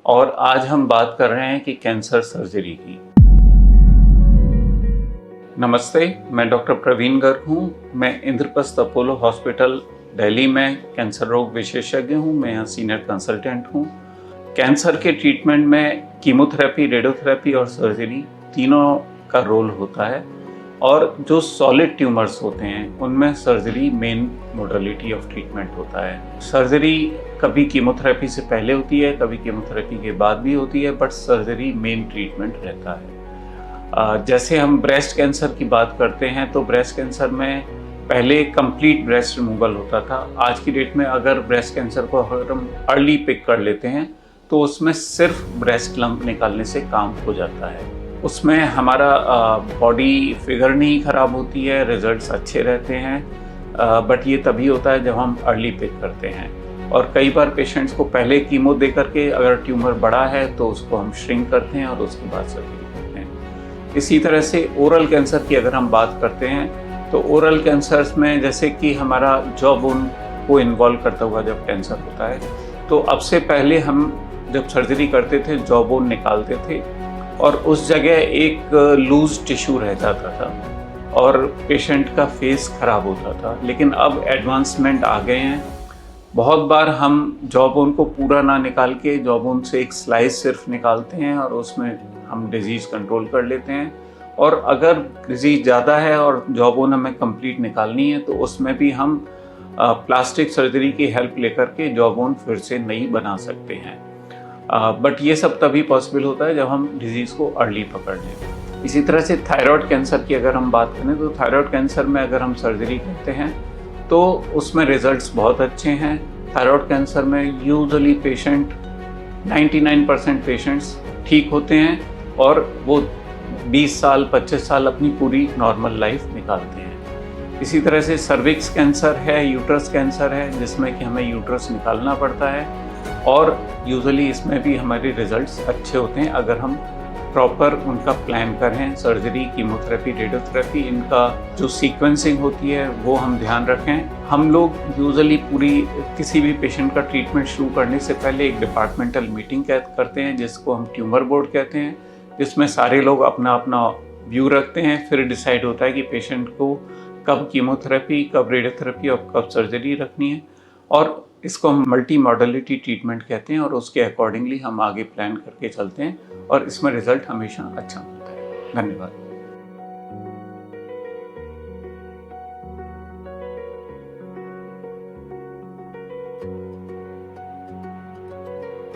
और आज हम बात कर रहे हैं कि कैंसर सर्जरी की। नमस्ते, मैं डॉक्टर प्रवीण गर्ग हूँ। मैं इंद्रप्रस्थ अपोलो हॉस्पिटल दिल्ली में कैंसर रोग विशेषज्ञ हूँ। मैं यहाँ सीनियर कंसल्टेंट हूँ। कैंसर के ट्रीटमेंट में कीमोथेरेपी, रेडियोथेरेपी और सर्जरी तीनों का रोल होता है। और जो सॉलिड ट्यूमर्स होते हैं उनमें surgery main modality of treatment होता है। सर्जरी कभी कीमोथेरेपी से पहले होती है, कभी कीमोथेरेपी के बाद भी होती है, बट सर्जरी मेन ट्रीटमेंट रहता है। जैसे हम ब्रेस्ट कैंसर की बात करते हैं तो ब्रेस्ट कैंसर में पहले कंप्लीट ब्रेस्ट रिमूवल होता था। आज की डेट में अगर ब्रेस्ट कैंसर को अगर हम अर्ली पिक कर लेते हैं तो उसमें सिर्फ ब्रेस्ट लंप निकालने से काम हो जाता है। उसमें हमारा बॉडी फिगर नहीं खराब होती है, रिजल्ट्स अच्छे रहते हैं, बट ये तभी होता है जब हम अर्ली पिक करते हैं। और कई बार पेशेंट्स को पहले कीमो दे करके अगर ट्यूमर बड़ा है तो उसको हम श्रिंक करते हैं और उसके बाद सर्जरी करते हैं। इसी तरह से ओरल कैंसर की अगर हम बात करते हैं तो ओरल कैंसर्स में जैसे कि हमारा जॉ बोन को इन्वॉल्व करता हुआ जब कैंसर होता है तो अब से पहले हम जब सर्जरी करते थे जॉ बोन निकालते थे और उस जगह एक लूज टिश्यू रह जाता था और पेशेंट का फेस खराब होता था। लेकिन अब एडवांसमेंट आ गए हैं। बहुत बार हम जॉ बोन को पूरा ना निकाल के जॉ बोन से एक स्लाइस सिर्फ निकालते हैं और उसमें हम डिजीज़ कंट्रोल कर लेते हैं। और अगर डिजीज़ ज़्यादा है और जॉ बोन हमें कंप्लीट निकालनी है तो उसमें भी हम प्लास्टिक सर्जरी की हेल्प लेकर के जॉ बोन फिर से नई बना सकते हैं। बट ये सब तभी पॉसिबल होता है जब हम डिजीज़ को अर्ली पकड़ लें। इसी तरह से थायराइड कैंसर की अगर हम बात करें तो थायराइड कैंसर में अगर हम सर्जरी करते हैं तो उसमें रिजल्ट्स बहुत अच्छे हैं। थायराइड कैंसर में यूजुअली 99% पेशेंट्स ठीक होते हैं और वो 20 साल 25 साल अपनी पूरी नॉर्मल लाइफ निकालते हैं। इसी तरह से सर्विक्स कैंसर है, यूट्रस कैंसर है जिसमें कि हमें यूट्रस निकालना पड़ता है और यूजुअली इसमें भी हमारे रिजल्ट्स अच्छे होते हैं अगर हम प्रॉपर उनका प्लान करें। सर्जरी, कीमोथेरेपी, रेडियोथेरेपी, इनका जो सीक्वेंसिंग होती है वो हम ध्यान रखें। हम लोग यूजुअली पूरी किसी भी पेशेंट का ट्रीटमेंट शुरू करने से पहले एक डिपार्टमेंटल मीटिंग करते हैं जिसको हम ट्यूमर बोर्ड कहते हैं, जिसमें सारे लोग अपना अपना व्यू रखते हैं। फिर डिसाइड होता है कि पेशेंट को कब कीमोथेरेपी, कब रेडियोथेरेपी और कब सर्जरी रखनी है। और इसको हम मल्टी मॉडलिटी ट्रीटमेंट कहते हैं और उसके अकॉर्डिंगली हम आगे प्लान करके चलते हैं और इसमें रिजल्ट हमेशा अच्छा मिलता है। धन्यवाद।